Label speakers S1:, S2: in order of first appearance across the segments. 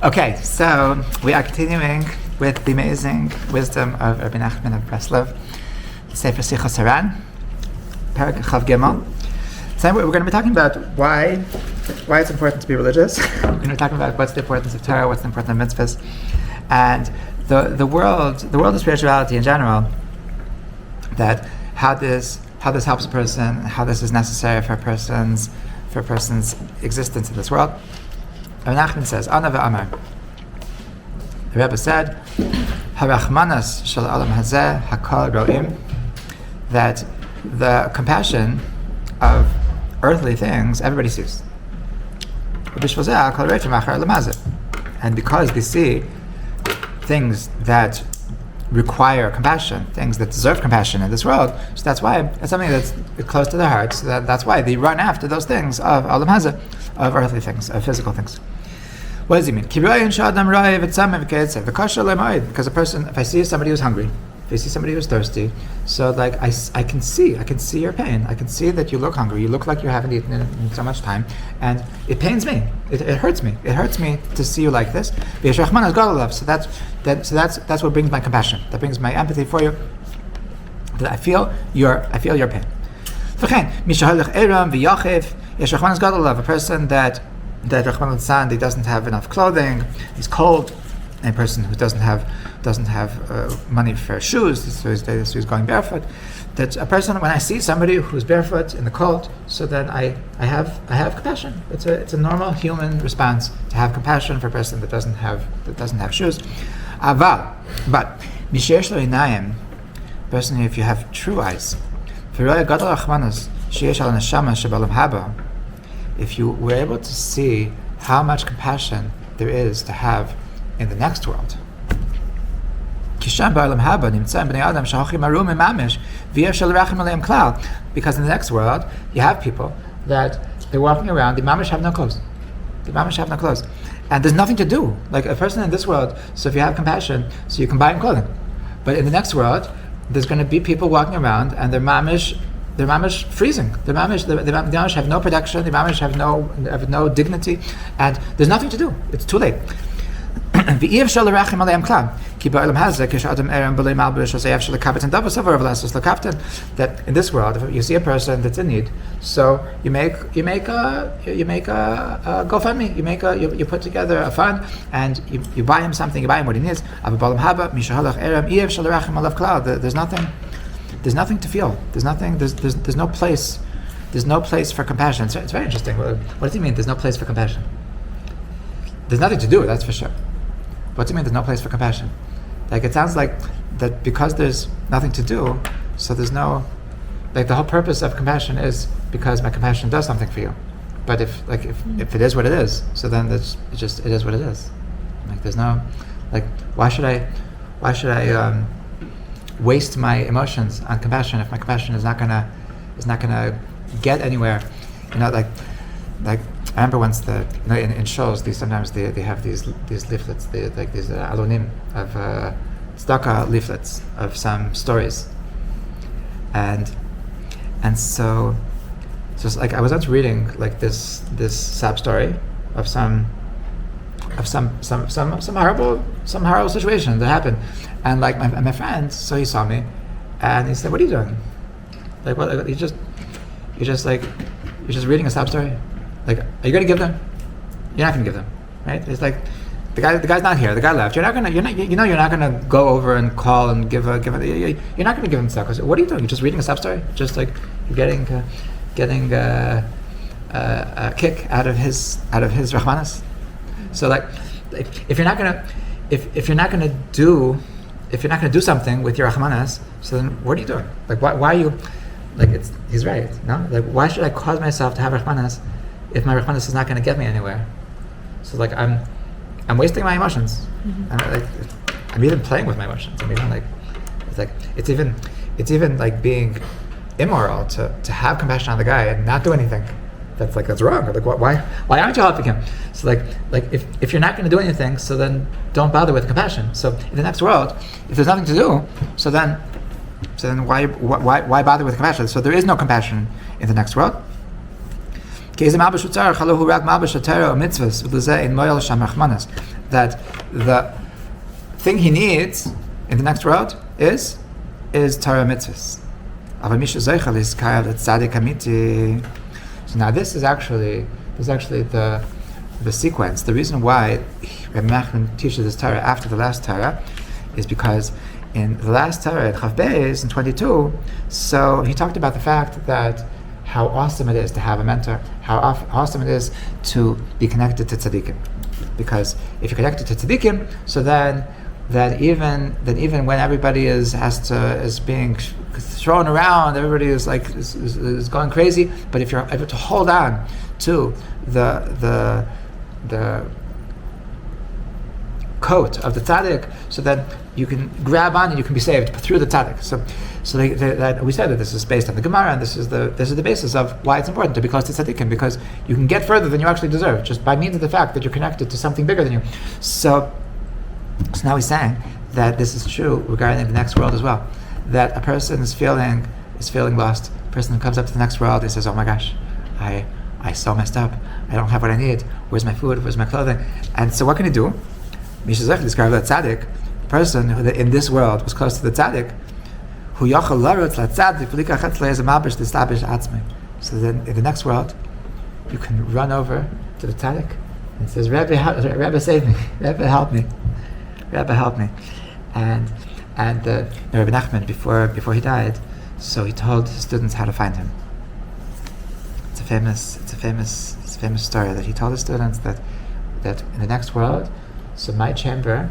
S1: Okay, so we are continuing with the amazing wisdom of Rabbi Nachman of Breslov, the Sefer Sichot Haran, Parak Chav Gimel. So we're going to be talking about why it's important to be religious. We're going to be talking about what's the importance of Torah, what's the importance of mitzvahs, and the world of spirituality in general. That how this helps a person, how this is necessary for a person's existence in this world. Rabbi Nachman says, Ana ve'amar. The Rebbe said, Harachmanas shel olam hazeh hakol ro'im, that the compassion of earthly things everybody sees. And because they see things that require compassion, things that deserve compassion in this world, so that's why it's something that's close to their hearts. So that's why they run after those things of olam hazeh, of earthly things, of physical things. What does he mean? Because a person, if I see somebody who's hungry, if I see somebody who's thirsty, so like I can see your pain. I can see that you look hungry. You look like you haven't eaten in so much time, and it pains me. It hurts me. It hurts me to see you like this. So that's what brings my compassion. That brings my empathy for you. That I feel your pain. A person that Rahman al-San, he doesn't have enough clothing, he's cold, a person who doesn't have money for shoes, so he's going barefoot. That a person, when I see somebody who's barefoot in the cold, so then I have compassion. It's a normal human response to have compassion for a person that doesn't have shoes. But mishesh lo inayim, person, if you have true eyes, if you were able to see how much compassion there is to have in the next world. Because in the next world, you have people that they're walking around, the mamish have no clothes. And there's nothing to do. Like a person in this world, so if you have compassion, so you can buy them clothing. But in the next world, there's going to be people walking around and they're mamish freezing. The mamish have no protection. The mamish have no dignity, and there's nothing to do. It's too late. That in this world, if you see a person that's in need, so you make a GoFundMe. You put together a fund, and you buy him something. You buy him what he needs. There's nothing to feel. There's no place. There's no place for compassion. It's very interesting. What does he mean? There's no place for compassion. There's nothing to do. That's for sure. What does he mean? There's no place for compassion. Like it sounds like that because there's nothing to do. So there's no, like the whole purpose of compassion is because my compassion does something for you. But if it is what it is, so then it is what it is. Like there's no, like why should I waste my emotions on compassion if my compassion is not gonna get anywhere? Like I remember once in shows sometimes they have these leaflets, like these alonim of tzedakah leaflets of some stories, and so like I was once reading like this sad story of some horrible situation that happened. And like my friend, so he saw me, and he said, "What are you doing? Like what? You're just reading a sob story. Like, are you going to give them? You're not going to give them, right? It's like the guy's not here. The guy left. You're not gonna go over and call and give a. You're not going to give him tzedakah. So what are you doing? You're just reading a sob story. Just like you're getting a kick out of his rahmanas. So like if you're not gonna do something with your Rahmanas, so then what are you doing? Like why are you, like he's right, no? Like why should I cause myself to have Rahmanas if my Rahmanas is not going to get me anywhere? So like I'm wasting my emotions. Mm-hmm. I'm even playing with my emotions. I'm even like it's even like being immoral to have compassion on the guy and not do anything. That's wrong. Like why aren't you helping him? So like if you're not going to do anything, so then don't bother with compassion. So in the next world, if there's nothing to do, so then why bother with compassion? So there is no compassion in the next world. that the thing he needs in the next world is Torah mitzvahs. So now this is actually the sequence. The reason why Rabbi Nachman teaches this Torah after the last Torah is because in the last Torah at Chav Beis in 22, so he talked about the fact that how awesome it is to have a mentor, how awesome it is to be connected to tzaddikim. Because if you're connected to tzaddikim, so then even when everybody is being thrown around, everybody is going crazy. But if you're able to hold on to the coat of the tzaddik, so that you can grab on and you can be saved through the tzaddik. So we said that this is based on the Gemara, and this is the basis of why it's important to be close to tzaddikim, because you can get further than you actually deserve just by means of the fact that you're connected to something bigger than you. So now he's saying that this is true regarding the next world as well. That a person is feeling lost. A person comes up to the next world and says, "Oh my gosh, I so messed up. I don't have what I need. Where's my food? Where's my clothing?" And so what can he do? Mishazech described that tzaddik, the person who in this world was close to the tzaddik, who yachal larutz latzadik v'likachatz le'ezamabish t'stabish atzmei. So then in the next world, you can run over to the tzaddik and says, Rebbe save me. Rebbe help me. Rebbe help me. And Rabbi Nachman, before he died, so he told his students how to find him. It's a famous story that he told his students that in the next world, so my chamber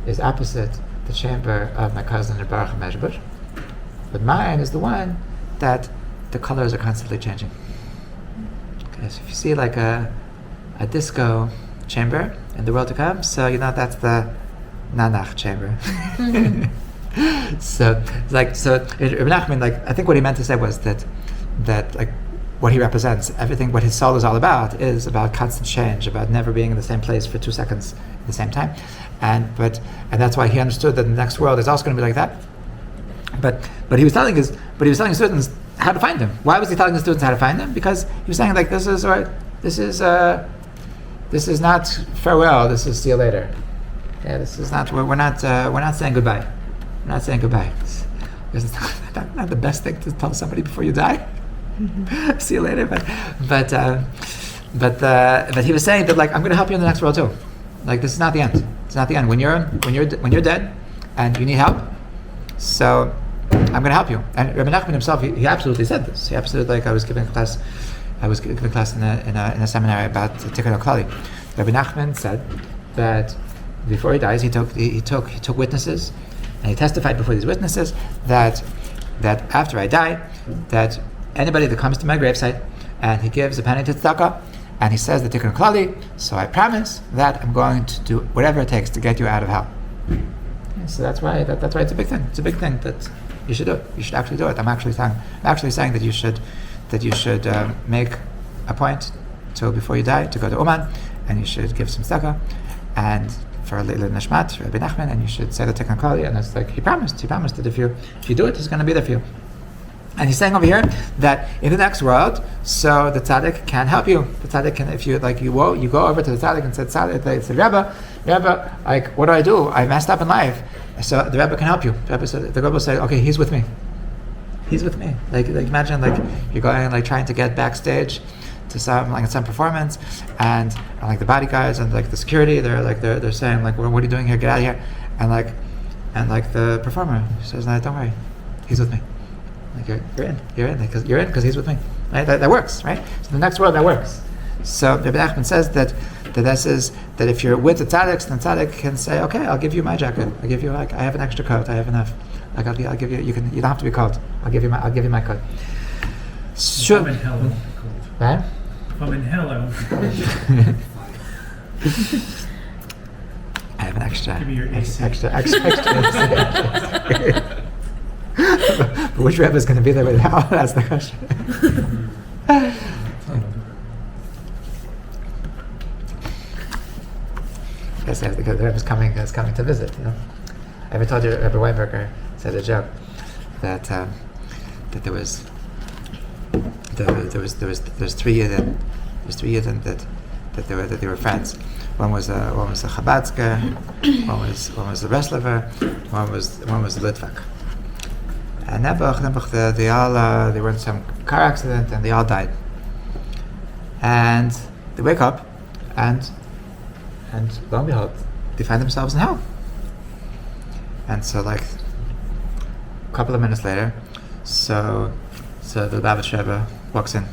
S1: is opposite the chamber of my cousin Baruch Meshbush, but mine is the one that the colors are constantly changing. Okay, so if you see like a disco chamber in the world to come, so that's the Nanach chamber. So Rabbi Nachman, I think what he meant to say was that what he represents, everything, what his soul is all about, is about constant change, about never being in the same place for 2 seconds at the same time, and that's why he understood that the next world is also going to be like that. But he was telling his students how to find him. Why was he telling the students how to find him? Because he was saying this is not farewell. This is see you later. Yeah, this is not. We're not saying goodbye. We're not saying goodbye. It's not the best thing to tell somebody before you die. Mm-hmm. See you later. But he was saying that I'm going to help you in the next world too. This is not the end. It's not the end. When you're dead and you need help, so I'm going to help you. And Rabbi Nachman himself, he absolutely said this. He absolutely, I was giving a class in a seminary about Tikkun HaKlali. Rabbi Nachman said that before he dies, he took witnesses, and he testified before these witnesses that after I die, that anybody that comes to my gravesite and he gives a penny to tzedakah, and he says the Tikkun HaKlali, so I promise that I'm going to do whatever it takes to get you out of hell. So that's why it's a big thing. It's a big thing that you should do it. You should actually do it. I'm actually saying that you should make a point to before you die to go to Oman, and you should give some tzedakah, and for Leila Nashmat, Rabbi Nachman, and you should say the Tikkun HaKlali, and it's he promised that if you do it, he's going to be there for you. And he's saying over here that in the next world, so the tzaddik can help you. The tzaddik can, if you you go over to the tzaddik and say, Rebbe, what do I do? I messed up in life. So the Rebbe can help you. The Rebbe will say, okay, he's with me. He's with me. Imagine you're going trying to get backstage to some performance, and the bodyguards and the security, they're saying what are you doing here? Get out of here. And the performer says, no, don't worry, he's with me. You're in because he's with me. Right? That works, right? So the next world that works. So Rabbi Nachman says that if you're with the tzaddiks, then tzaddik can say, okay, I'll give you my jacket. I'll give you I have an extra coat. I have enough. I'll give you. You don't have to be cold. I'll give you my coat. Sure.
S2: If I'm in hell, I won't be cold.
S1: Right?
S2: If I'm in hell, I won't be cold.
S1: I have an extra.
S2: Give me your AC.
S1: Extra. But which Rebbe is going to be there with hell? That's the question. Yes, because the Rebbe is coming to visit. I ever told you Rebbe Weinberger said a joke that there was 3 Yidden that they were friends. one was the Chabadsker, one was the Breslover, one was the Litvak. And Nebuch, they were in some car accident and they all died. And they wake up, and lo and behold, they find themselves in hell. And so, like a couple of minutes later, so the Lubavitch Rebbe walks in,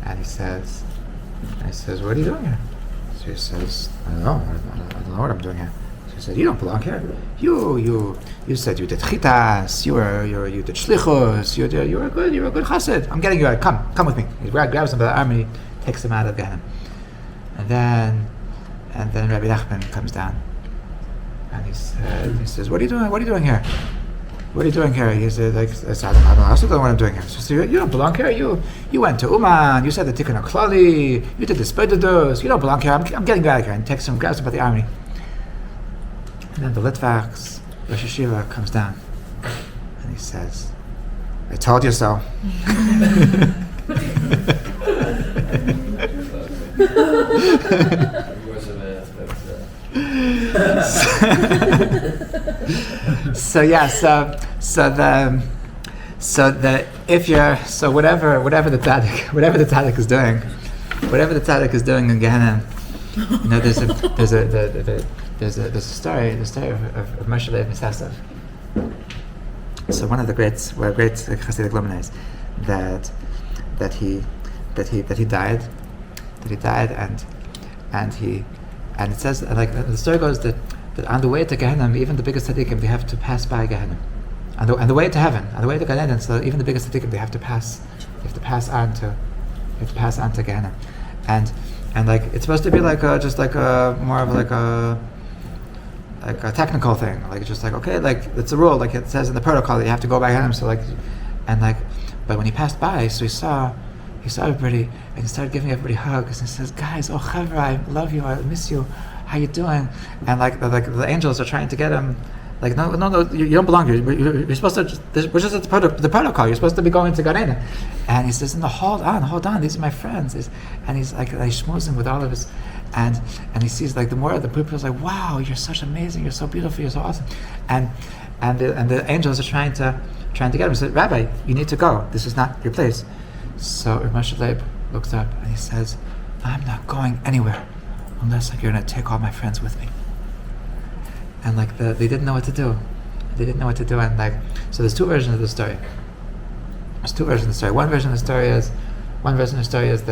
S1: and he says, "What are you doing here?" So he says, "I don't know. I don't know what I'm doing here." So he said, "You don't belong here. You said you did chitas. You did shlichus. You were good. You were a good chassid. I'm getting you out. Come with me." He grabs him by the arm and he takes him out of Gehenna. And then Rabbi Nachman comes down, and he says, "What are you doing? What are you doing here? What are you doing here?" He said, "I also don't know what I'm doing here." So you don't belong here. You went to Uman. You said the Tikkun HaKlali. You did the Spedidos. You don't belong here. I'm getting you out of here." And takes him, grabs him by the arm. And then the Litvak's Rosh Hashiva comes down, and he says, "I told you so." Whatever the tzaddik is doing in Gehenna, there's a story of Moshe Leib Misasav. So one of the great Hasidic luminaries that he died, and it says, like, the story goes that on the way to Gehenna, even the biggest tzaddikim, they have to pass by Gehenna. On the way to heaven, on the way to Gan Eden, so even the biggest tzaddikim, they have to pass on to Gehenna, and like it's supposed to be like more of like a technical thing, like just like, okay, like it's a rule, like it says in the protocol that you have to go by Gehenna. So like, but when he passed by, so he saw everybody, and he started giving everybody hugs, and he says, "Guys, oh Chavra, I love you, I miss you, how you doing?" And like the angels are trying to get him, like, no, you don't belong here. You're supposed to. We're just at the protocol. You're supposed to be going to Gan Eden. And he says, "No, hold on. These are my friends." And he's like, he's schmoozing with all of his, and he sees like the more of the people is like, "Wow, you're such amazing. You're so beautiful. You're so awesome." And the angels are trying to get him. He said, "Rabbi, you need to go. This is not your place." So Moshe Leib looks up and he says, "I'm not going anywhere unless you're going to take all my friends with me." And like they didn't know what to do. And like, so there's two versions of the story. One version of the story is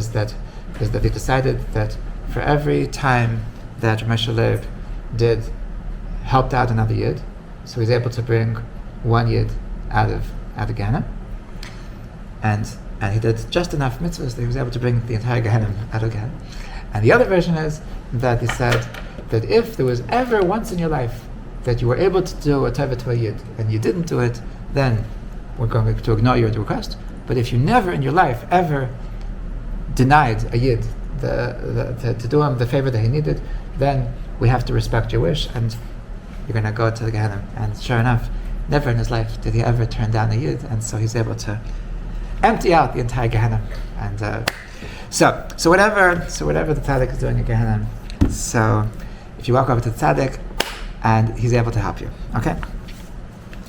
S1: that they decided that for every time that Moshe Leib helped out another yid, so he's able to bring one yid out of Gehenna. And he did just enough mitzvahs that he was able to bring the entire Gehenna out of Gehenna. And the other version is that he said that if there was ever once in your life that you were able to do a teva to a yid and you didn't do it, then we're going to ignore your request. But if you never in your life ever denied a yid to do him the favor that he needed, then we have to respect your wish and you're going to go to the Gehenna. And sure enough, never in his life did he ever turn down a yid, and so he's able to empty out the entire Gehenna. And so whatever the tzaddik is doing in Gehenna, so if you walk over to the tzaddik, and he's able to help you. Okay?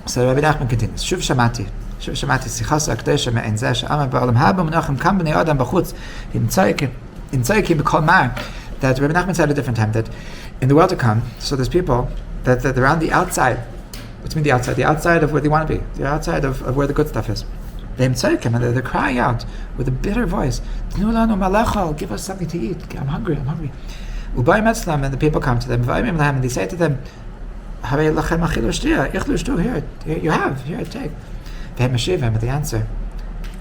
S1: So Rabbi Nachman continues. Shuv shamati sichasa akdesha me'en zeh she'amar ba'olam haba menachem kam b'nei adam b'chutz im tzaikim b'kol mar. That Rabbi Nachman said at a different time that in the world to come, so there's people that they're on the outside. What do you mean the outside? The outside of where they want to be. The outside of where the good stuff is. And they're crying out with a bitter voice, "Tnu lanu malachal, give us something to eat. I'm hungry. And the people come to them, and they say to them, "Here, you have, here, take." And they answer,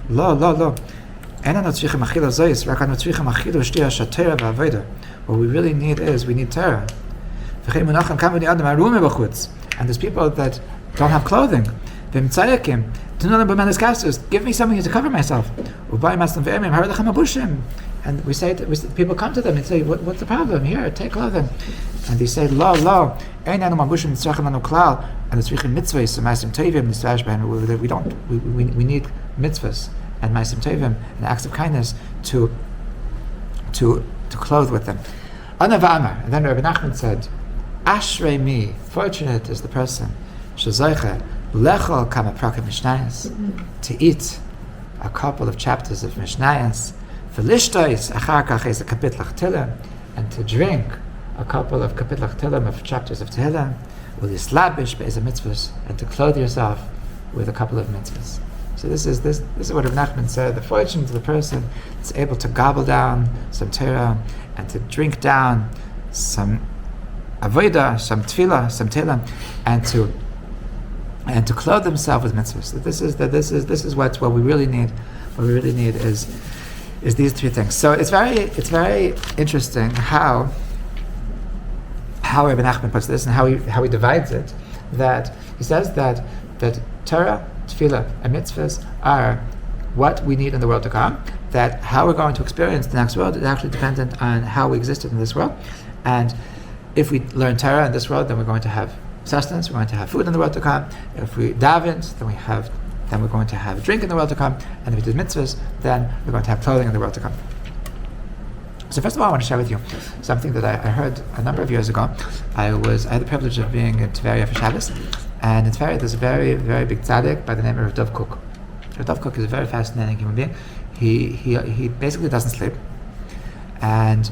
S1: "Lo. What we really need is, we need Torah. And there's people that don't have clothing. Give me something to cover myself." And we say, people come to them and say, "What's the problem? Here, take clothing." And they say, "Lo. And it's we need mitzvahs and ma'asim tovim and acts of kindness to clothe with them." Ana v'amar, and then Rabbi Nachman said, Ashrei mi, fortunate is the person, shezoicha lechol kama prakim mishnayos, to eat a couple of chapters of mishnayos, v'lishtois achar kach is a kapitlach Tehillim, and to drink a couple of kapitlach Tehillim of chapters of Tehillim, v'lislabish be'ez mitzvahs, and to clothe yourself with a couple of mitzvahs. So this is what Rabbi Nachman said. The fortune of the person is able to gobble down some Torah and to drink down some avodah, some tefillah, some tehillim, and to clothe themselves with mitzvahs. So this is what we really need. What we really need is these three things. So it's very interesting how Rabbi Nachman puts this and how he divides it. That he says that Torah, tefillah, and mitzvahs are what we need in the world to come. That how we're going to experience the next world is actually dependent on how we existed in this world. And if we learn Torah in this world, then we're going to have sustenance, we're going to have food in the world to come. If we daven, then we're going to have drink in the world to come. And if we do mitzvahs, then we're going to have clothing in the world to come. So first of all, I want to share with you something that I heard a number of years ago. I had the privilege of being in Tveria for Shabbos, and in Tveria there's a very, very big tzaddik by the name of Dov Cook. Dov Cook is a very fascinating human being. He basically doesn't sleep, and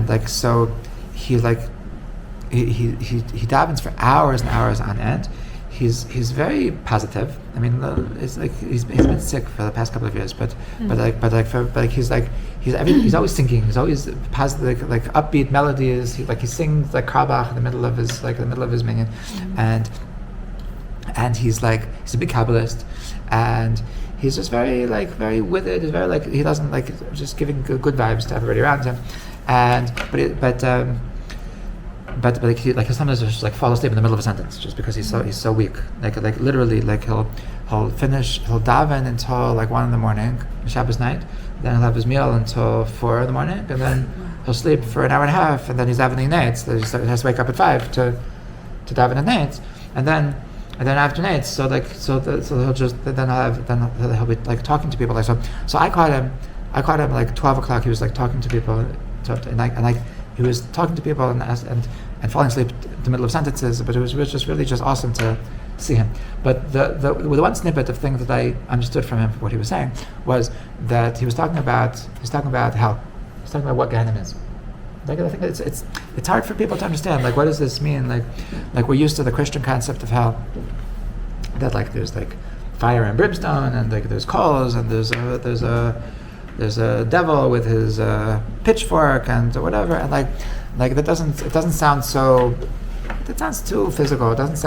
S1: like so he davens for hours and hours on end. He's very positive. I mean, it's like he's been sick for the past couple of years, but he's always singing. He's always positive, like upbeat melodies. He sings like Karbach in the middle of his minyan, and he's a big Kabbalist, and he's just very withered. He's very he doesn't just giving good vibes to everybody around him, but he sometimes just fall asleep in the middle of a sentence just because he's so weak. Literally he'll daven until 1 a.m. Shabbos night, then he'll have his meal until 4 a.m, and then he'll sleep for an hour and a half, and then he's davening nights. So he has to wake up at 5 to daven at nights, and then after nights, so he'll be talking to people so I caught him 12 o'clock. He was talking to people, and he was talking to people and falling asleep in the middle of sentences, but it was just really just awesome to see him. But the one snippet of thing that I understood from him, what he was saying, was that he was talking about hell. He was talking about what Gehenna is. I think it's hard for people to understand. What does this mean? We're used to the Christian concept of hell, that there's fire and brimstone, and there's coals, and there's a devil with his pitchfork and whatever, and it doesn't sound so. It sounds too physical. It doesn't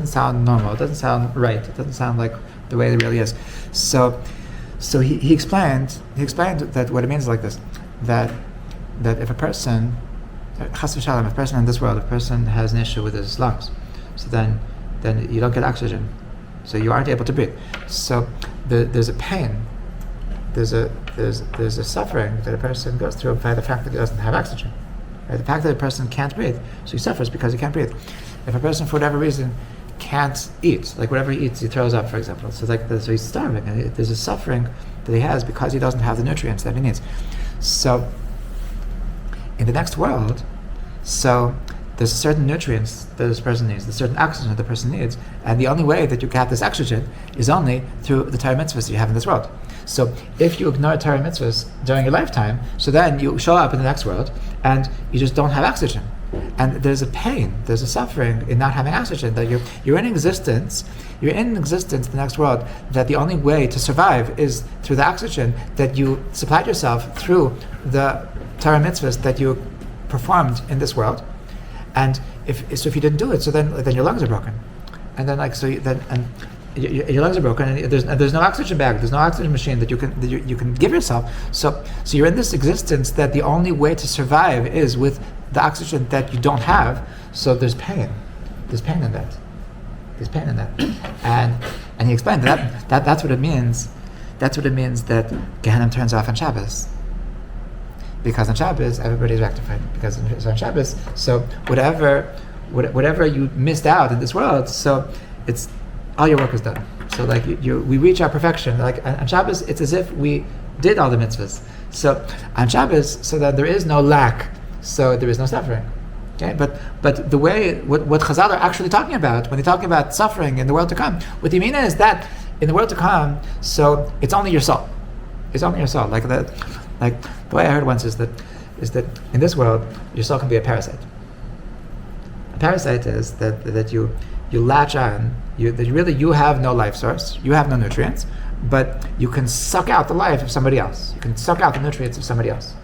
S1: sound normal. It doesn't sound right. It doesn't sound like the way it really is. So he explained that what it means is like this, that if a person, chas v'shalom, if a person in this world, if a person has an issue with his lungs, so then you don't get oxygen, so you aren't able to breathe. So there's a pain, there's a suffering that a person goes through by the fact that he doesn't have oxygen. Right? The fact that a person can't breathe, so he suffers because he can't breathe. If a person, for whatever reason, can't eat, whatever he eats, he throws up, for example. So so he's starving, and there's a suffering that he has because he doesn't have the nutrients that he needs. So in the next world, so there's certain nutrients that this person needs, there's certain oxygen that the person needs, and the only way that you can have this oxygen is only through the Torah mitzvahs you have in this world. So if you ignore Torah mitzvahs during your lifetime, so then you show up in the next world and you just don't have oxygen. And there's a pain, there's a suffering in not having oxygen, that you're in existence in the next world, that the only way to survive is through the oxygen that you supplied yourself through the Torah mitzvahs that you performed in this world. And if you didn't do it, so then your lungs are broken, and then your lungs are broken, and there's no oxygen bag, there's no oxygen machine that you can give yourself. So you're in this existence that the only way to survive is with the oxygen that you don't have. So there's pain in that, and he explained that's what it means. That's what it means that Gehenna turns off on Shabbos. Because on Shabbos, everybody's rectified. Because on Shabbos, so whatever you missed out in this world, so it's all your work is done. So we reach our perfection. On Shabbos, it's as if we did all the mitzvahs. So on Shabbos, so that there is no lack so there is no suffering. Okay, but the way what Chazal are actually talking about when they're talking about suffering in the world to come, what they mean is that in the world to come, so it's only your soul. It's only your soul. Like the way I heard once is that in this world your soul can be a parasite. A parasite is that you latch on, you have no life source, you have no nutrients, but you can suck out the life of somebody else. You can suck out the nutrients of somebody else.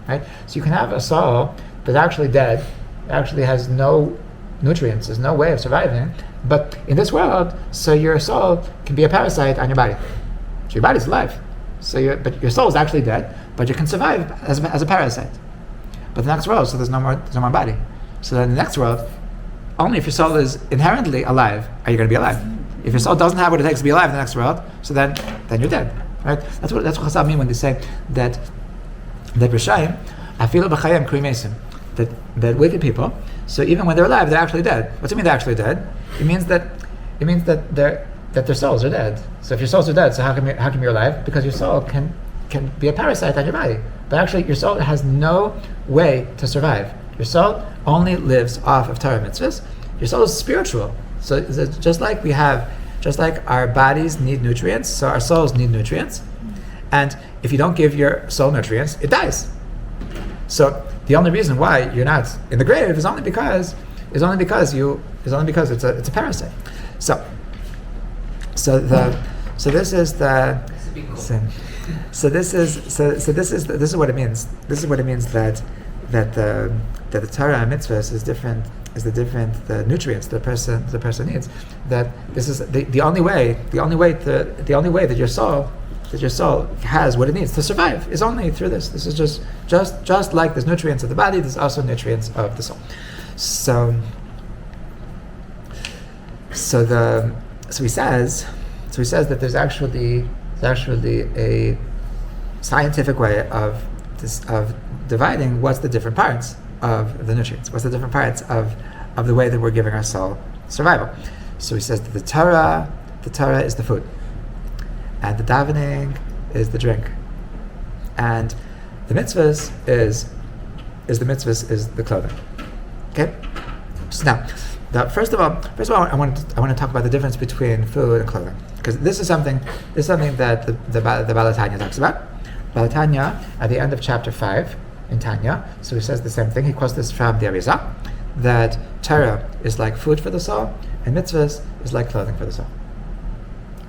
S1: Right? So you can have a soul that's actually dead, actually has no nutrients, there's no way of surviving, but in this world, so your soul can be a parasite on your body. So your body's alive, but your soul is actually dead, but you can survive as a parasite. But the next world, so there's no more body. So then the next world, only if your soul is inherently alive are you going to be alive. If your soul doesn't have what it takes to be alive in the next world, so then you're dead. Right? That's what Chazal mean when they say that Rishayim, afilu b'chayim kri mesim, that wicked people, so even when they're alive, they're actually dead. What's it mean they're actually dead? It means that their souls are dead. So if your souls are dead, so how come you're alive? Because your soul can be a parasite on your body. But actually your soul has no way to survive. Your soul only lives off of Torah mitzvahs. Your soul is spiritual. So just like our bodies need nutrients, so our souls need nutrients. And if you don't give your soul nutrients, it dies. So the only reason why you're not in the grave is only because it's a parasite. So this is what it means. This is what it means that the Torah and mitzvahs is different. The nutrients the person needs. That this is the only way that your soul has what it needs to survive is only through this. This is just like there's nutrients of the body, there's also nutrients of the soul. So he says that there's actually a scientific way of dividing what's the different parts of the nutrients, what's the different parts of the way that we're giving our soul survival. So he says that the Torah is the food, and the davening is the drink, and the mitzvahs is the clothing. Okay. So now, first of all, I want to talk about the difference between food and clothing, because this is something that the Baal Tanya talks about. Baal Tanya at the end of chapter 5 in Tanya, so he says the same thing. He quotes this from the Arizal, that Torah is like food for the soul, and mitzvahs is like clothing for the soul.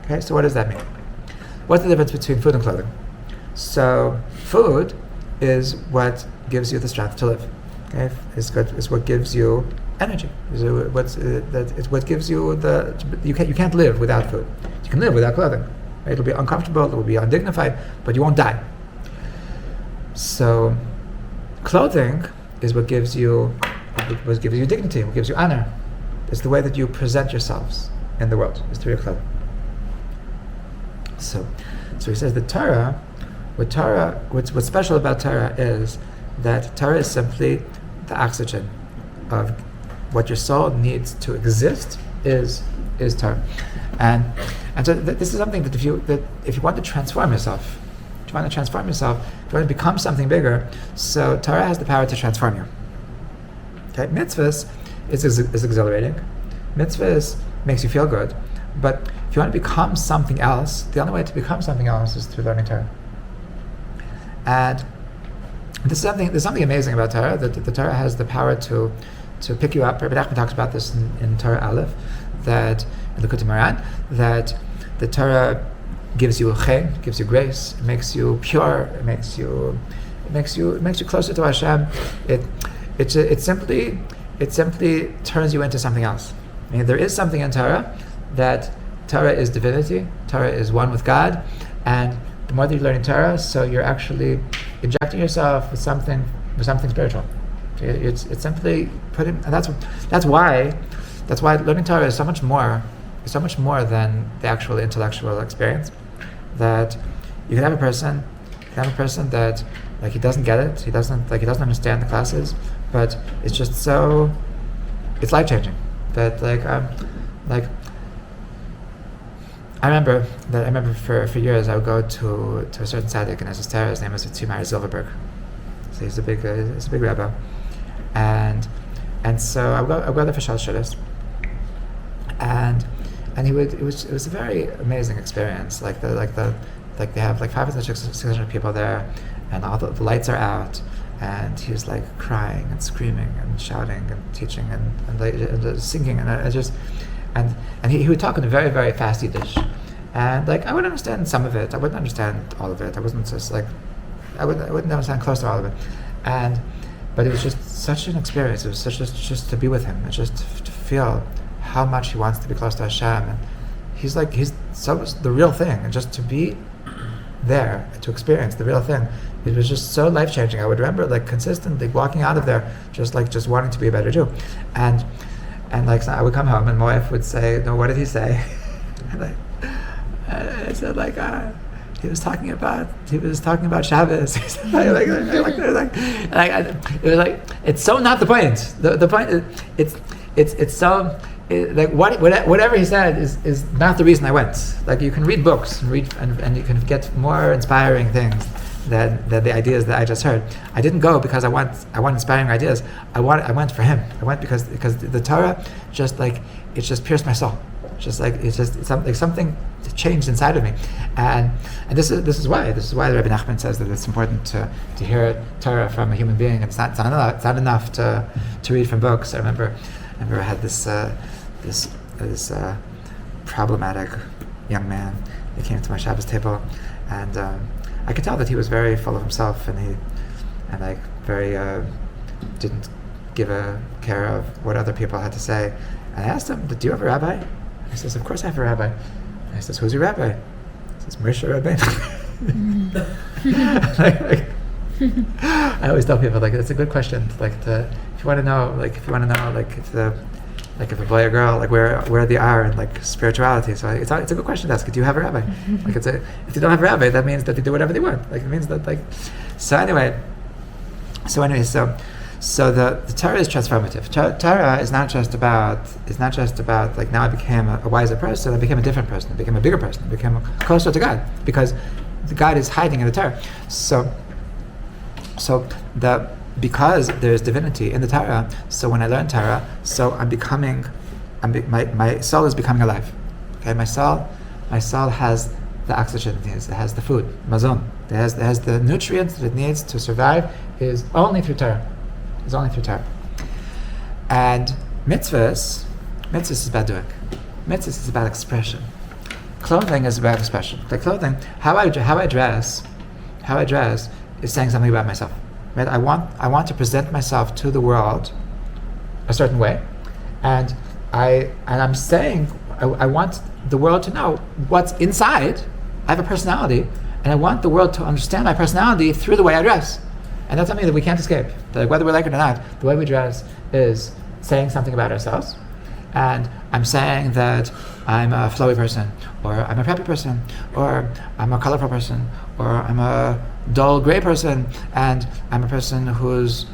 S1: Okay, so what does that mean? What's the difference between food and clothing? So food is what gives you the strength to live. Okay, it's what gives you energy. It's what gives you you can't live without food. You can live without clothing. Right? It'll be uncomfortable. It will be undignified, but you won't die. So clothing is what gives you dignity. What gives you honor. It's the way that you present yourselves in the world. Is through your clothing. So he says the Torah. What's special about Torah is that Torah is simply the oxygen of what your soul needs to exist is Torah, and so this is something that if you want to transform yourself, if you want to become something bigger, so Torah has the power to transform you. Okay, mitzvahs is exhilarating. Mitzvahs makes you feel good, but if you want to become something else, the only way to become something else is through learning Torah. And there's something amazing about Torah, that the Torah has the power to pick you up. Rabbi Nachman talks about this in Torah Aleph, that in the Haran, that the Torah gives you chen, gives you grace, it makes you pure, it makes you closer to Hashem. It simply turns you into something else. I mean, there is something in Torah, that Torah is divinity, Torah is one with God, and the more that you're learning Torah, so you're actually injecting yourself with something spiritual. It's simply putting, and that's why learning Torah is so much more than the actual intellectual experience. That you can have a person that like he doesn't get it, he doesn't understand the classes, but it's just it's life changing. That I remember for years I would go to a certain tzaddik in Esther. His name was Tzimar Zilverberg. he's a big rabbi, and so I would go there for Shalosh, and it was a very amazing experience. Like they have like 500 600 people there, and all the lights are out, and he's like crying and screaming and shouting and teaching and singing, and he would talk in a very, very fast Yiddish, and like I would understand some of it. I wouldn't understand all of it. I wasn't just like I wouldn't understand close to all of it, but it was just such an experience. It was such just to be with him and just to feel how much he wants to be close to Hashem, and he's so the real thing, and just to be there to experience the real thing, it was just so life changing. I would remember like consistently walking out of there just wanting to be a better Jew, and like so I would come home and my wife would say, "No, what did he say?" And I said like he was talking about Shabbos. It was like it's so not the point. The point is it's so. Like whatever he said is not the reason I went. Like you can read books and you can get more inspiring things than the ideas that I just heard. I didn't go because I want inspiring ideas. I went for him. I went because the Torah just pierced my soul. It's something changed inside of me, and this is why the Rabbi Nachman says that it's important to hear Torah from a human being. It's not enough to read from books. I remember I had this problematic young man. He came to my Shabbos table, and I could tell that he was very full of himself, and very didn't give a care of what other people had to say. And I asked him, "Do you have a rabbi?" He says, "Of course I have a rabbi." And I says, "Who's your rabbi?" He says, "Moshe Rabbeinu." I always tell people it's a good question. If you want to know if a boy or girl where they are in spirituality. So it's a good question to ask. Do you have a rabbi? If you don't have a rabbi, that means that they do whatever they want. It means that So the Torah is transformative. Torah is not just about now I became a wiser person. I became a different person. I became a bigger person. I became closer to God because God is hiding in the Torah. Because there's divinity in the Torah, so when I learn Torah, so my soul is becoming alive. Okay, my soul has the oxygen it needs. It has the food, mazon. It has the nutrients that it needs to survive. Is only through Torah. It's only through Torah. And mitzvahs is about doing. Mitzvahs is about expression. Clothing is about expression. Like clothing, how I dress is saying something about myself. Right? I want to present myself to the world a certain way, and I'm saying I want the world to know what's inside. I have a personality, and I want the world to understand my personality through the way I dress, and that's something that we can't escape. Whether we like it or not, the way we dress is saying something about ourselves, and I'm saying that I'm a flowy person, or I'm a preppy person, or I'm a colorful person, or I'm a dull gray person, and I'm a person who's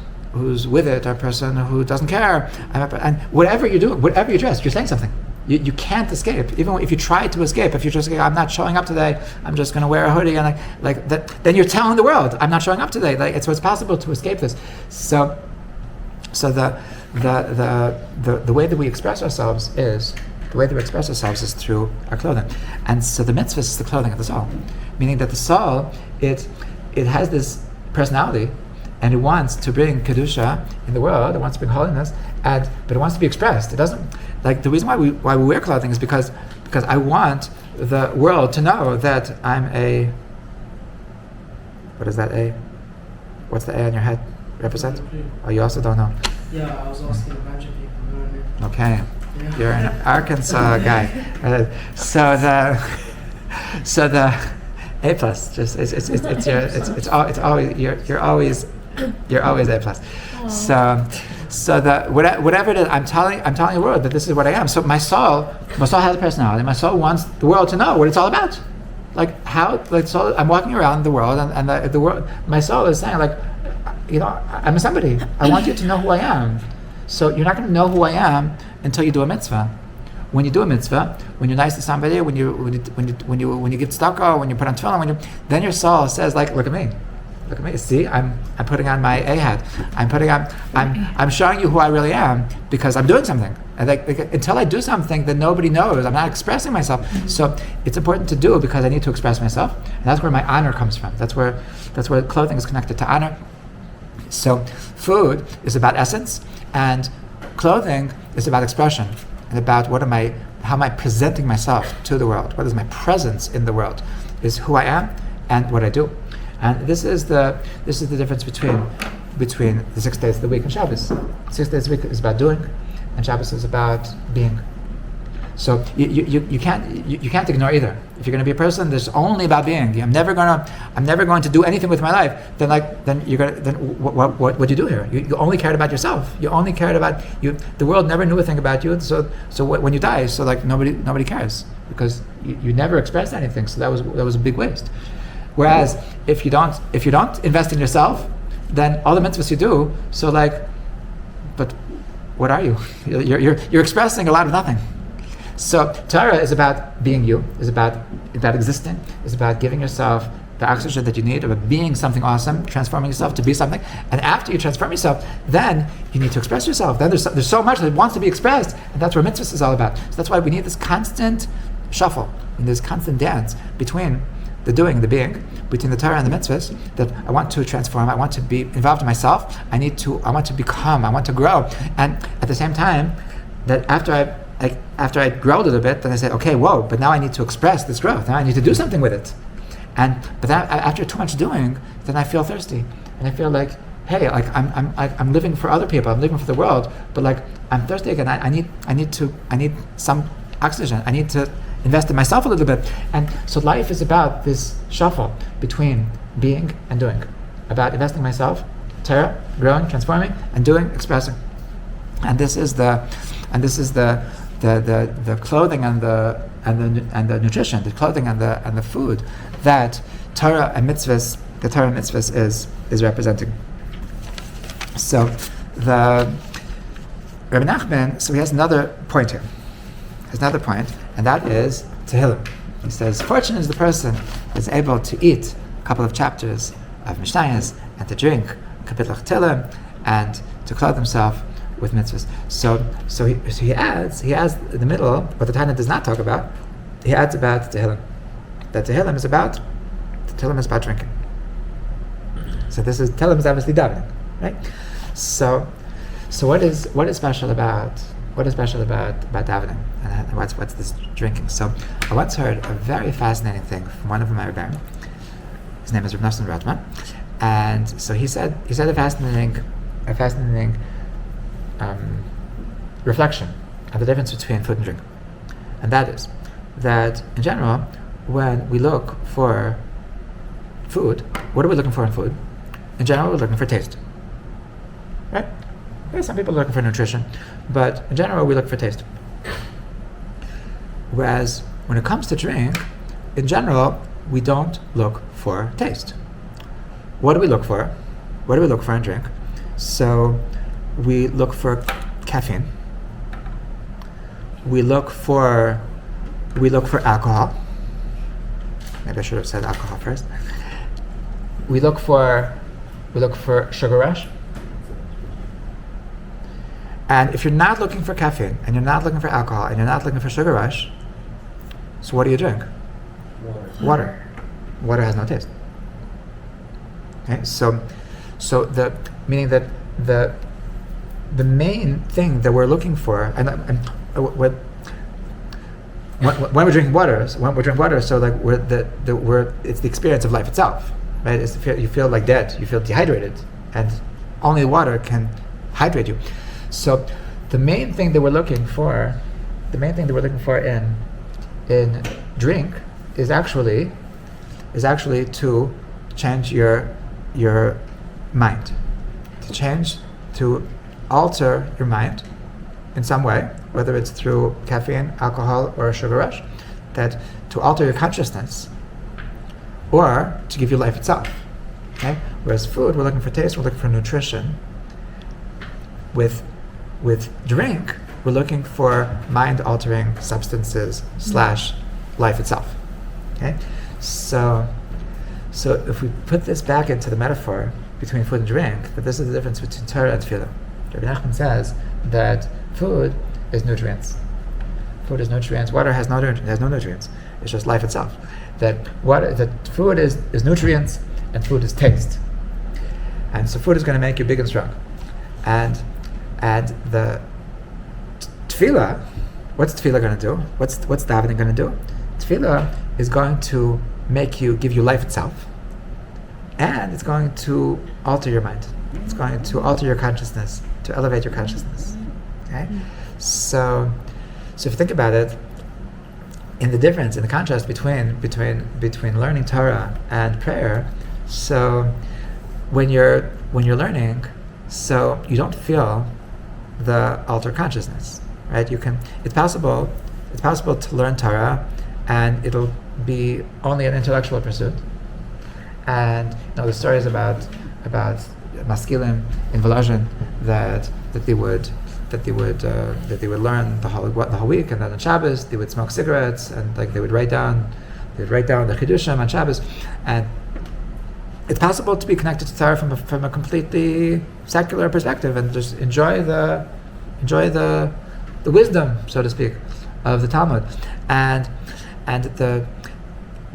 S1: with it, or a person who doesn't care. And whatever you do, whatever you dress, you're saying something. You can't escape. Even if you try to escape, if you just say, I'm not showing up today, I'm just going to wear a hoodie, and like that, then you're telling the world, I'm not showing up today. So it's possible to escape this. So the way that we express ourselves is through our clothing. And so the mitzvah is the clothing of the soul, meaning that the soul, it has this personality, and it wants to bring kedusha in the world. It wants to bring holiness, but it wants to be expressed. It doesn't the reason why we wear clothing is because I want the world to know that I'm a. What is that A? What's the A on your head represent? Oh, you also don't know.
S3: Yeah, I was asking a bunch of people. You know what
S1: Okay,
S3: Yeah.
S1: you're an Arkansas guy. So the A plus, just it's always you're always A plus. So the whatever it is, I'm telling the world that this is what I am. So my soul has a personality. My soul wants the world to know what it's all about. So I'm walking around the world, and the world, my soul is saying I'm a somebody. I want you to know who I am. So you're not going to know who I am until you do a mitzvah. When you do a mitzvah, when you're nice to somebody, when you give tzedakah, when you put on tefillin, then your soul says look at me. Look at me. See, I'm putting on my A hat. I'm showing you who I really am because I'm doing something. And until I do something that nobody knows, I'm not expressing myself. So it's important to do because I need to express myself, and that's where my honor comes from. That's where clothing is connected to honor. So food is about essence, and clothing is about expression and about how am I presenting myself to the world? What is my presence in the world? Is who I am and what I do. And this is the difference between the 6 days of the week and Shabbos. 6 days of the week is about doing, and Shabbos is about being. So you can't ignore either. If you're going to be a person that's only about being, I'm never going to do anything with my life. Then what do you do here? You only cared about yourself. You only cared about you. The world never knew a thing about you. So when you die, so like nobody cares because you never expressed anything. So that was a big waste. Whereas if you don't invest in yourself, then all the mitzvahs you do. So but what are you? You're expressing a lot of nothing. So Torah is about being you, is about existing, is about giving yourself the oxygen that you need, about being something awesome, transforming yourself to be something. And after you transform yourself, then you need to express yourself. Then there's so much that wants to be expressed, and that's where mitzvahs is all about. So that's why we need this constant shuffle, and this constant dance between the doing and the being, between the Torah and the mitzvahs, that I want to transform, I want to be involved in myself, I want to become, I want to grow. And at the same time, that after I grow a little bit, then I say, okay, whoa, but now I need to express this growth. Now I need to do something with it. But then after too much doing, then I feel thirsty. And I feel like, hey, I'm living for other people, I'm living for the world, but I'm thirsty again. I need some oxygen. I need to invest in myself a little bit. And so life is about this shuffle between being and doing. About investing in myself, Torah, growing, transforming, and doing, expressing. And this is the clothing and the nutrition, the clothing and the food that Torah and mitzvahs is representing. So the Rabbi Nachman, so he has another point here. There's another point, and that is Tehillim. He says, fortunate is the person who is able to eat a couple of chapters of Mishnayos and to drink a kapitel of Tehillim and to clothe himself with mitzvahs. So he adds in the middle, what the Tanya does not talk about, he adds about Tehillim. That Tehillim is about drinking. So Tehillim is obviously davening, right? So what is special about davening, and what's this drinking? So I once heard a very fascinating thing from one of my rabbis. His name is Rav Nosson Rotman, and so he said a fascinating reflection of the difference between food and drink, and that is that in general, when we look for food, what are we looking for in food? In general, we're looking for taste, right? Okay, some people are looking for nutrition, but in general, we look for taste. Whereas when it comes to drink, in general, we don't look for taste. What do we look for? What do we look for in drink? So we look for caffeine. We look for alcohol. Maybe I should have said alcohol first. We look for sugar rush. And if you're not looking for caffeine, and you're not looking for alcohol, and you're not looking for sugar rush, so what do you drink? Water. Water has no taste. Okay, so the meaning that the main thing that we're looking for, when we're drinking water, so like it's the experience of life itself, right? You feel like dead, you feel dehydrated, and only water can hydrate you. So the main thing that we're looking for in drink is actually to change your mind, to alter your mind in some way, whether it's through caffeine, alcohol, or a sugar rush, that to alter your consciousness, or to give you life itself. Okay? Whereas food, we're looking for taste, we're looking for nutrition. With drink, we're looking for mind-altering substances / life itself. Okay, so So if we put this back into the metaphor between food and drink, that this is the difference between Torah and Tefillah. Rabbi Nachman says that food is nutrients. Food is nutrients. Water has no nutrients. It's just life itself. That food is nutrients and food is taste. And so food is going to make you big and strong. And the tefillah, what's tefillah going to do? What's davening going to do? Tefillah is going to give you life itself, and it's going to alter your mind. It's going to alter your consciousness, to elevate your consciousness. Okay, so if you think about it, in the contrast between learning Torah and prayer, so when you're learning, so you don't feel the altered consciousnness, right? It's possible to learn Torah, and it'll be only an intellectual pursuit. And the stories about maskilim in Volozhin that they would learn the whole week, and then on Shabbos they would smoke cigarettes, and they would write down the Chiddushim on Shabbos. And it's possible to be connected to Torah from a completely secular perspective and just enjoy the wisdom, so to speak, of the Talmud. And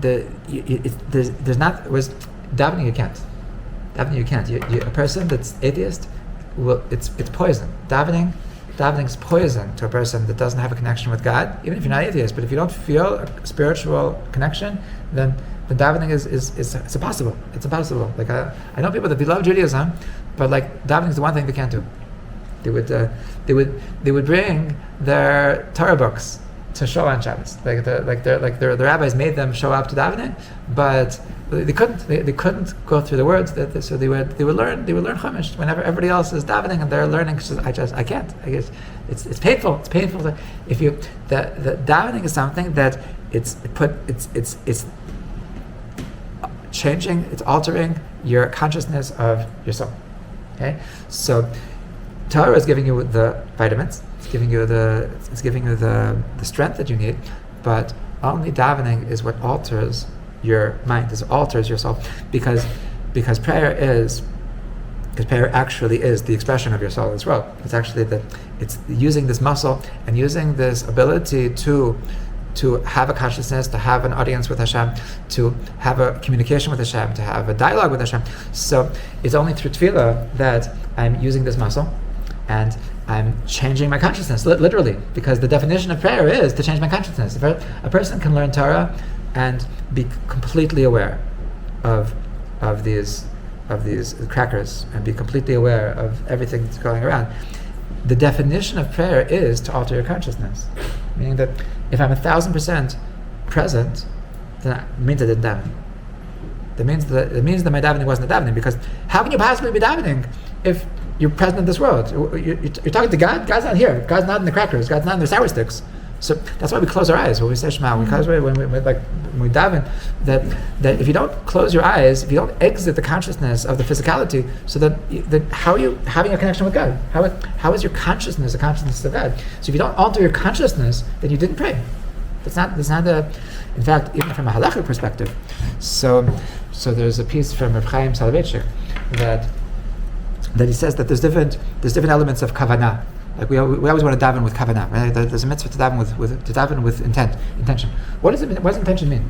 S1: there's not was davening you can't. A person that's atheist, it's poison. Davening's poison to a person that doesn't have a connection with God, even if you're not atheist. But if you don't feel a spiritual connection, then davening is impossible. It's impossible. I know people that they love Judaism, but davening is the one thing they can't do. They would bring their Torah books to show on Shabbos. Their rabbis made them show up to davening, but they couldn't go through the words. So they would learn Chumash whenever everybody else is davening and they're learning. I can't. I guess it's painful. It's painful. The davening is something that it's changing. It's altering your consciousness of your soul. Okay, so Torah is giving you the vitamins. It's giving you the strength that you need, but only davening is what alters your mind, is alters your soul, because prayer actually is the expression of your soul as well. It's actually it's using this muscle and using this ability to have a consciousness, to have an audience with Hashem, to have a communication with Hashem, to have a dialogue with Hashem. So it's only through tefillah that I'm using this muscle, and I'm changing my consciousness, literally, because the definition of prayer is to change my consciousness. If a person can learn Torah and be completely aware of these crackers, and be completely aware of everything that's going around, the definition of prayer is to alter your consciousness. Meaning that if I'm 1,000% present, then it means I didn't daven. That means that my davening wasn't a davening, because how can you possibly be davening if you're present in this world? You're talking to God. God's not here. God's not in the crackers. God's not in the sour sticks. So that's why we close our eyes when we say Shema. When we daven, that if you don't close your eyes, if you don't exit the consciousness of the physicality, so then how are you having a connection with God? How is your consciousness a consciousness of God? So if you don't alter your consciousness, then you didn't pray. That's not in fact, even from a halachic perspective. So there's a piece from Reb Chaim Soloveitchik that he says that there's different elements of kavanah. Like we always want to daven with kavanah. Right? There's a mitzvah to daven with intention. What does intention mean?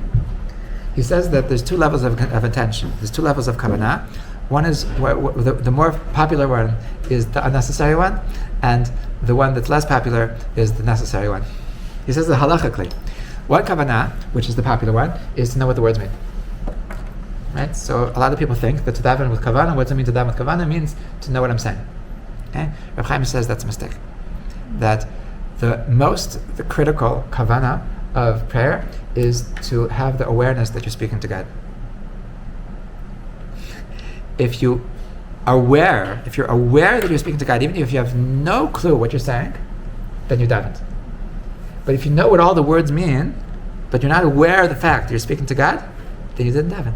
S1: He says that there's two levels of intention. There's two levels of kavanah. One is the more popular one is the unnecessary one, and the one that's less popular is the necessary one. He says that halachically, one kavanah, which is the popular one, is to know what the words mean. Right? So a lot of people think that to daven with kavanah, what does it mean to daven with kavanah? It means to know what I'm saying. Okay? Reb Chaim says that's a mistake. That the critical kavanah of prayer is to have the awareness that you're speaking to God. If you're aware that you're speaking to God, even if you have no clue what you're saying, then you davened. But if you know what all the words mean, but you're not aware of the fact that you're speaking to God, then you didn't daven.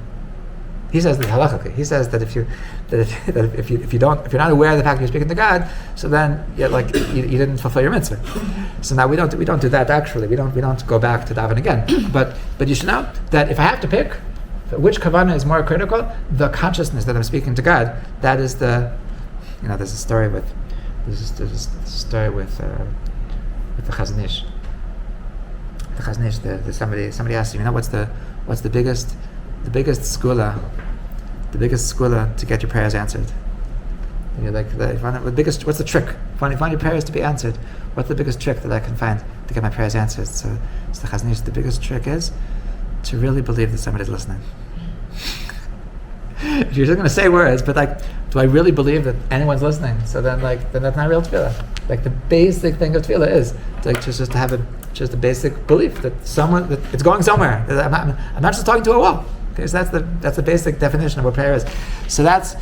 S1: He says that halachically. He says that if you're not aware of the fact that you're speaking to God, so then you didn't fulfill your mitzvah. So now we don't do that. Actually, we don't go back to daven again. But you should know that if I have to pick, Which kavanah is more critical? The consciousness that I'm speaking to God. That is the, there's a story with the Chazon Ish. The Chazon Ish, somebody asked him, what's the biggest skula to get your prayers answered? And you're like, what's the trick? If I find your prayers to be answered, what's the biggest trick that I can find to get my prayers answered? So the Chazon Ish, the biggest trick is to really believe that somebody's listening. If you're just going to say words, but do I really believe that anyone's listening? So then that's not real tefillah. The basic thing of tefillah is just to have a basic belief that it's going somewhere. That I'm not just talking to a wall. Okay, so that's the basic definition of what prayer is. So that's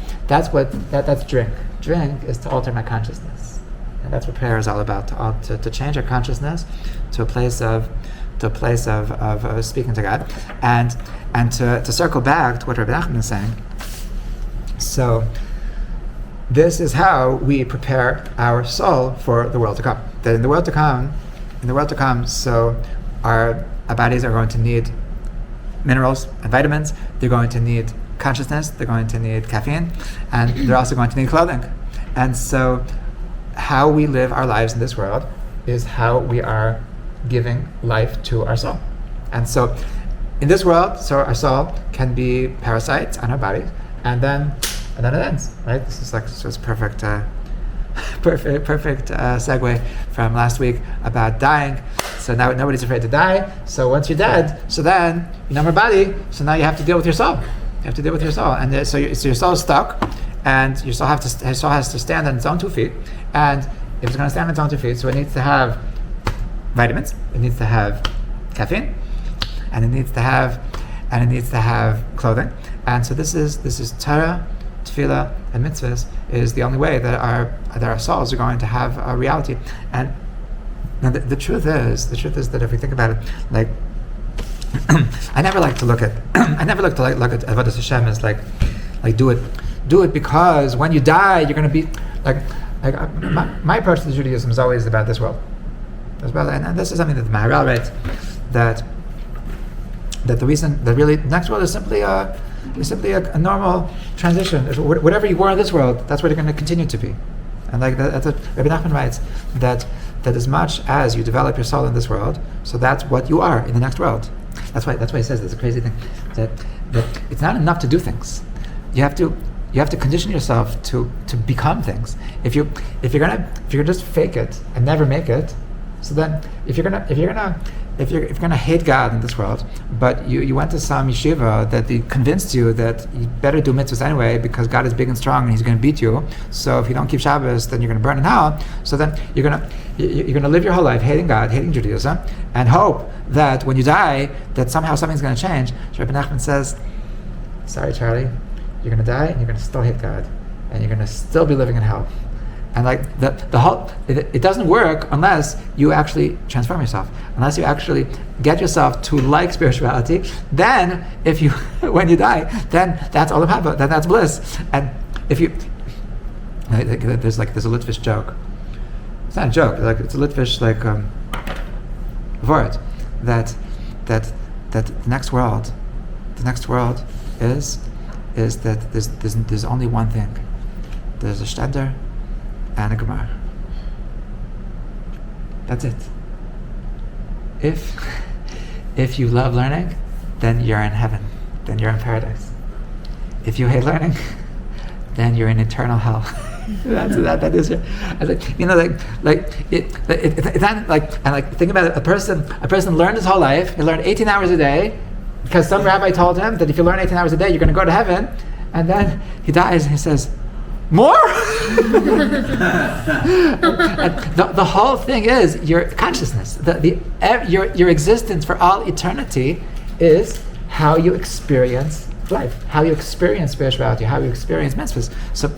S1: drink. Drink is to alter my consciousness, and that's what prayer is all about. To change our consciousness to a place of speaking to God, and to circle back to what Rabbi Nachman is saying. So this is how we prepare our soul for the world to come. That in the world to come, so our bodies are going to need minerals and vitamins. They're going to need consciousness. They're going to need caffeine, and they're also going to need clothing. And so, how we live our lives in this world is how we are giving life to our soul. And so, in this world, so our soul can be parasites on our bodies, and then it ends. Right? This is perfect. Perfect segue from last week about dying. So now nobody's afraid to die. So once you're dead, so then you numb your body. So now you have to deal with your soul. You have to deal with your soul, and so your soul is stuck, and your soul has to stand on its own 2 feet. And if it's going to stand on its own 2 feet, so it needs to have vitamins, it needs to have caffeine, and it needs to have clothing. And so this is Torah, tefillah, and mitzvahs is the only way that our souls are going to have a reality. And the truth is that if we think about it, I never like to look at Avodas Hashem as do it because when you die you're going to be my approach to Judaism is always about this world. And this is something that the Haran writes, that the reason that really the next world is simply a normal transition. Whatever you were in this world, that's what you're going to continue to be. And that's what Rabbi Nachman writes, that as much as you develop your soul in this world, so that's what you are in the next world. That's why he says there's a crazy thing, that it's not enough to do things. You have to condition yourself to become things. If you're gonna just fake it and never make it, so then if you're gonna hate God in this world, but you went to some yeshiva that they convinced you that you better do mitzvahs anyway because God is big and strong and He's going to beat you. So if you don't keep Shabbos, then you're going to burn in hell. So then you're gonna live your whole life hating God, hating Judaism, and hope that when you die, that somehow something's going to change. So Rabbi Nachman says, "Sorry, Charlie, you're going to die and you're going to still hate God, and you're going to still be living in hell." And the whole, it doesn't work unless you actually transform yourself, unless you actually get yourself to like spirituality. Then, when you die, then that's all about. Then that's bliss. And if you, there's a Litvish joke. It's not a joke. It's a Litvish word that the next world is that there's only one thing. There's a shtender and a Gemara. That's it. If you love learning, then you're in heaven. Then you're in paradise. If you hate learning, then you're in eternal hell. That is it. It's not think about it. A person learned his whole life. He learned 18 hours a day because some rabbi told him that if you learn 18 hours a day, you're going to go to heaven. And then he dies and he says, "More?" the whole thing is your consciousness. Your existence for all eternity is how you experience life, how you experience spirituality, how you experience mitzvahs. So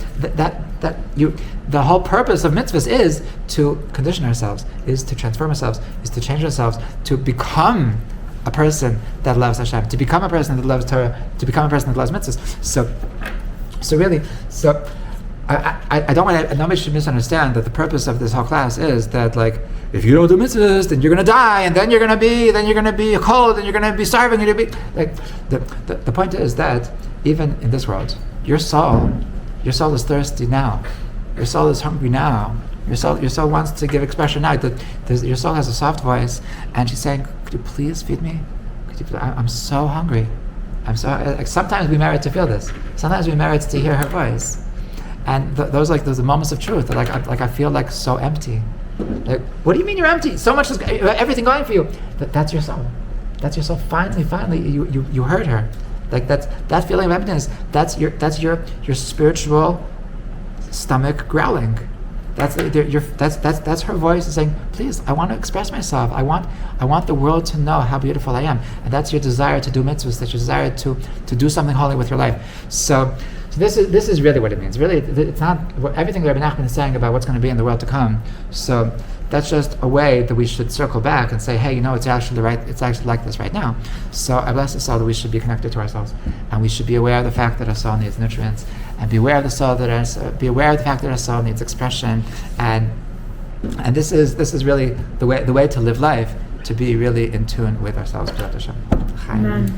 S1: the whole purpose of mitzvahs is to condition ourselves, is to transform ourselves, is to change ourselves, to become a person that loves Hashem, to become a person that loves Torah, to become a person that loves mitzvahs. So I don't want to. Nobody should misunderstand that the purpose of this whole class is that if you don't do mitzvahs, then you're gonna die, and then you're gonna be cold, and you're gonna be starving, and you're gonna be like the point is that even in this world, your soul is thirsty now, your soul is hungry now, your soul wants to give expression now. Your soul has a soft voice, and she's saying, "Could you please feed me? I'm so hungry. Sometimes we merit to feel this. Sometimes we merit to hear her voice, and those are the moments of truth. That I feel like so empty. Like, what do you mean you're empty? So much is everything going for you. That's your soul. That's your soul. Finally, you heard her. Like that feeling of emptiness. That's your spiritual stomach growling. That's her voice saying, please, I want to express myself. I want the world to know how beautiful I am. And that's your desire to do mitzvahs, that's your desire to do something holy with your life. So this is really what it means. Really, it's not everything that Rabbi Nachman is saying about what's going to be in the world to come. So that's just a way that we should circle back and say, hey, it's actually right. It's actually like this right now. So I bless the soul that we should be connected to ourselves, and we should be aware of the fact that our soul needs nutrients, and be aware of the fact that our soul needs expression, and this is really the way to live life, to be really in tune with ourselves.
S4: Amen.